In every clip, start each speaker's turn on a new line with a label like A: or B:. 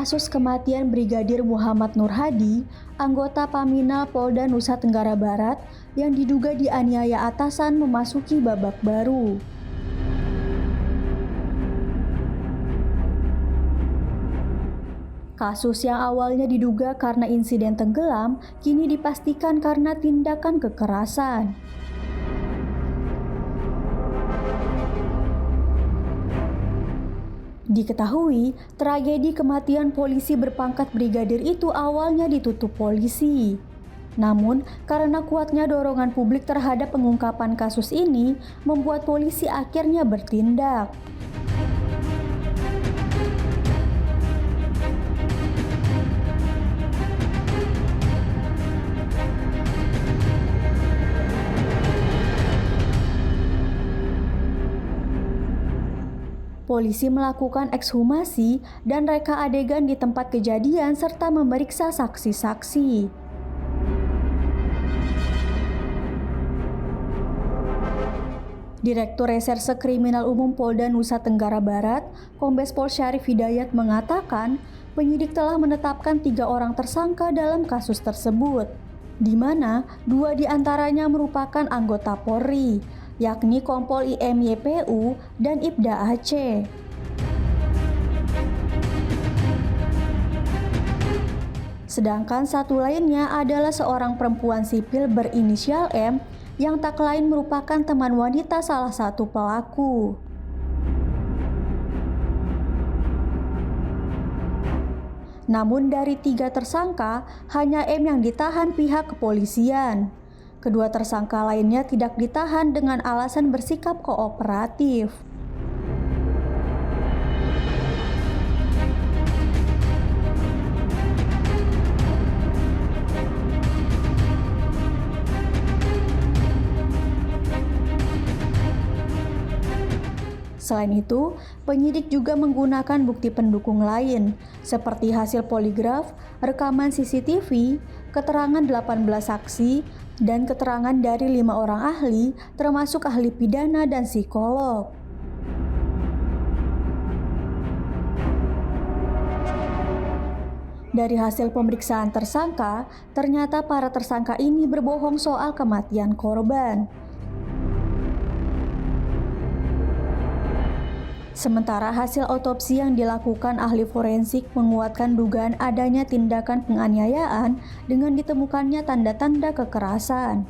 A: kasus kematian Brigadir Muhammad Nur Hadi, anggota Paminal Polda Nusa Tenggara Barat yang diduga dianiaya atasan memasuki babak baru. Kasus yang awalnya diduga karena insiden tenggelam, kini dipastikan karena tindakan kekerasan. Diketahui, tragedi kematian polisi berpangkat brigadir itu awalnya ditutup polisi. Namun, karena kuatnya dorongan publik terhadap pengungkapan kasus ini, membuat polisi akhirnya bertindak. Polisi melakukan ekshumasi dan reka adegan di tempat kejadian serta memeriksa saksi-saksi. Direktur Reserse Kriminal Umum Polda Nusa Tenggara Barat, Kombes Pol Syarif Hidayat mengatakan, penyidik telah menetapkan 3 orang tersangka dalam kasus tersebut, di mana 2 diantaranya merupakan anggota Polri, yakni Kompol IMYPU dan Ibda Aceh. Sedangkan satu lainnya adalah seorang perempuan sipil berinisial M yang tak lain merupakan teman wanita salah satu pelaku. Namun dari 3 tersangka, hanya M yang ditahan pihak kepolisian. Kedua tersangka lainnya tidak ditahan dengan alasan bersikap kooperatif. Selain itu, penyidik juga menggunakan bukti pendukung lain, seperti hasil poligraf, rekaman CCTV, keterangan 18 saksi, dan keterangan dari 5 orang ahli, termasuk ahli pidana dan psikolog. Dari hasil pemeriksaan tersangka, ternyata para tersangka ini berbohong soal kematian korban. Sementara hasil otopsi yang dilakukan ahli forensik menguatkan dugaan adanya tindakan penganiayaan dengan ditemukannya tanda-tanda kekerasan.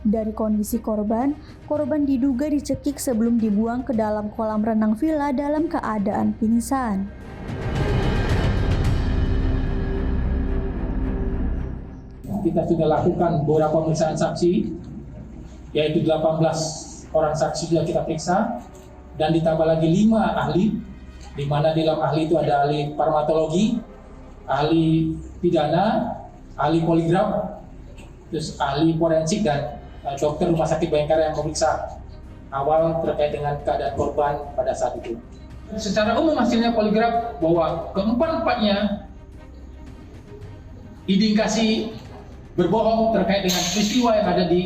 A: Dari kondisi korban diduga dicekik sebelum dibuang ke dalam kolam renang villa dalam keadaan pingsan.
B: Kita sudah lakukan beberapa pemeriksaan saksi, yaitu 18 orang saksi sudah kita periksa, dan ditambah lagi 5 ahli, di mana di dalam ahli itu ada ahli farmakologi, ahli pidana, ahli poligraf, terus ahli forensik, dan dokter rumah sakit Bayangkara yang memeriksa awal terkait dengan keadaan korban pada saat itu. Secara umum hasilnya poligraf bahwa keempat-empatnya indikasi berbohong terkait dengan peristiwa yang ada di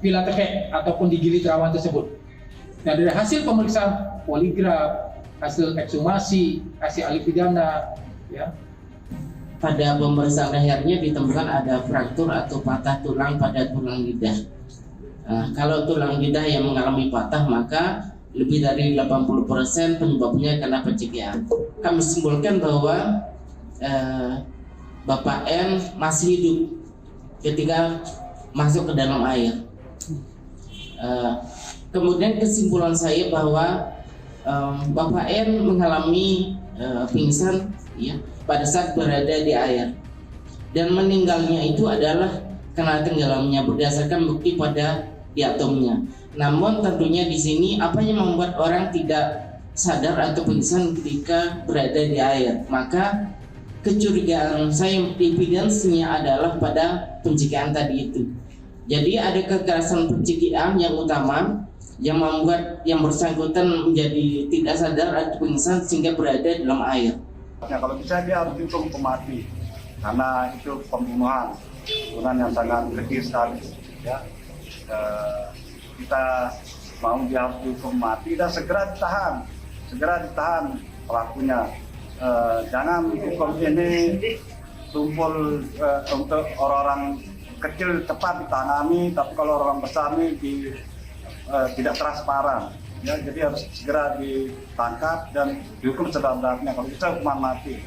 B: Villa Tekek ataupun di Gili Trawangan tersebut. Nah, dari hasil pemeriksaan poligraf, hasil ekshumasi, hasil ahli pidana, ya.
C: Pada pemeriksaan lehernya ditemukan ada fraktur atau patah tulang pada tulang lidah. Kalau tulang lidah yang mengalami patah, maka lebih dari 80% penyebabnya karena pencegahan. Kami simpulkan bahwa Bapak N masih hidup ketika masuk ke dalam air. Kemudian kesimpulan saya bahwa Bapak N mengalami pingsan, ya, pada saat berada di air, dan meninggalnya itu adalah karena tenggelamnya berdasarkan bukti pada diatomnya. Namun tentunya di sini apa yang membuat orang tidak sadar atau pingsan ketika berada di air? Maka kecurigaan saya, evidence-nya adalah pada pencegahan tadi itu. Jadi ada kekerasan pencegahan yang utama yang membuat yang bersangkutan menjadi tidak sadar atau pingsan sehingga berada dalam air.
D: Ya, kalau bisa dia harus dihukum mati karena itu pembunuhan yang sangat keji sekali. Ya, kita mau dia harus dihukum mati dan segera ditahan pelakunya. Jangan hukum ini tumpul untuk orang-orang kecil cepat ditangani, tapi kalau orang besar ini tidak transparan. Ya, jadi harus segera ditangkap dan dihukum seberat-beratnya, kalau bisa hukuman mati.